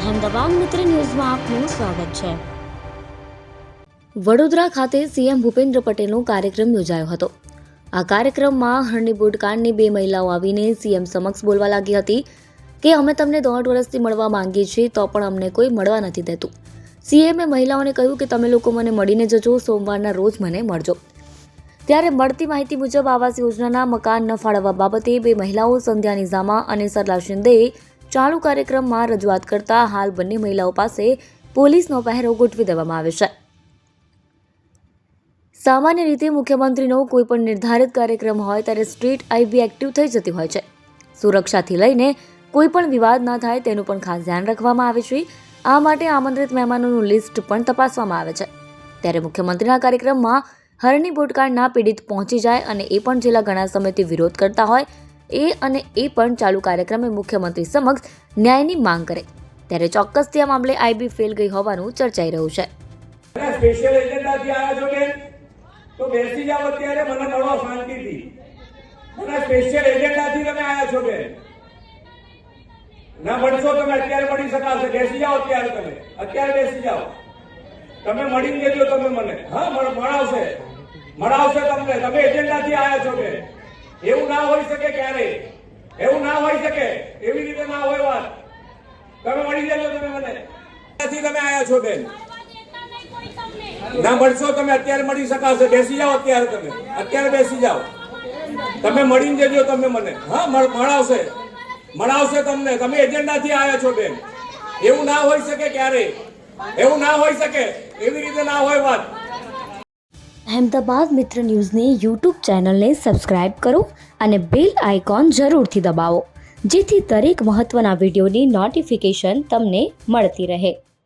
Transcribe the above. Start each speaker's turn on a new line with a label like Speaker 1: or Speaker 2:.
Speaker 1: અહેમદાબાદ મિત્ર ન્યૂઝમાં આપનું સ્વાગત છે। વડોદરા ખાતે સીએમ ભૂપેન્દ્ર પટેલનો કાર્યક્રમ યોજાયો હતો। આ કાર્યક્રમમાં હરણી બોટકાંડની 2 મહિલાઓ આવીને સીએમ સમક્ષ બોલવા લાગી હતી કે અમે તમને 1.5 વર્ષથી મળવા માંગીએ છીએ તો પણ અમને કોઈ મળવા નથી દેતું। સીએમએ મહિલાઓને કહ્યું કે તમે લોકો મને મળીને જજો, સોમવારના રોજ મને મળજો। ત્યારે મળતી માહિતી મુજબ આવાસ યોજનાના મકાન ન ફાળવવા બાબતે 2 મહિલાઓ સંધ્યા નિઝામા અને સરલા શિંદેએ ચાલુ કાર્યક્રમમાં રજૂઆત કરતા હાલ બંને મહિલાઓ પાસે પોલીસનો પહેરો ગોઠવી દેવામાં આવ્યો છે। સામાન્ય રીતે મુખ્યમંત્રીનો કોઈ પણ નિર્ધારિત કાર્યક્રમ હોય ત્યારે સ્ટ્રીટ આઈબી એક્ટિવ થઈ જતી હોય છે। સુરક્ષાથી લઈને કોઈ પણ વિવાદ ન થાય તેનું પણ ખાસ ધ્યાન રાખવામાં આવે છે। આ માટે આમંત્રિત મહેમાનોનું લિસ્ટ પણ તપાસવામાં આવે છે। ત્યારે મુખ્યમંત્રીના કાર્યક્રમમાં હરણી બોટકાંડના પીડિત પહોંચી જાય અને એ પણ છેલ્લા ઘણા સમયથી વિરોધ કરતા હોય એ પણ ચાલુ કાર્યક્રમે મુખ્યમંત્રી સમક્ષ ન્યાયની માંગ કરે ત્યારે ચોક્કસથી આ મામલે આઈબી ફેલ ગઈ હોવાનું ચર્ચાઈ રહ્યું છે।
Speaker 2: સ્પેશિયલ એજન્ડાથી આવ્યા છો કે તો બેસી જાવ, અત્યારે મને મળો શાંતિથી। મને સ્પેશિયલ એજન્ડાથી તમે આવ્યા છો કે ના મળશો તમે અત્યારે મળી શકાશે। બેસી જાઓ, અત્યારે બેસી જાઓ, તમે મળી દેજો તમે મને। હા, મળાવશે તમને। તમે એજન્ડાથી આવ્યા છો કે એવું ના હોઈ શકે, ક્યારે એવું ના હોઈ શકે, એવી રીતે ના હોય વાત। તમે મળી દેજો તમે મને, તમે આવ્યા છો બેન, ના મળશો તમે અત્યારે મળી શકાશે। બેસી જાઓ, અત્યારે બેસી જાઓ, તમે મળીને જજો તમે મને। હા, મળાવશે તમને। તમે એજન્ડાથી આવ્યા છો બેન, એવું ના હોઈ શકે, ક્યારે એવું ના હોઈ શકે, એવી રીતે ના હોય વાત।
Speaker 1: અહેમદાબાદ મિત્ર ન્યૂઝની યુટ્યુબ ચેનલને સબસ્ક્રાઇબ કરો અને બેલ આઇકોન જરૂરથી દબાવો જેથી દરેક મહત્વના વિડીયોની નોટિફિકેશન તમને મળતી રહે।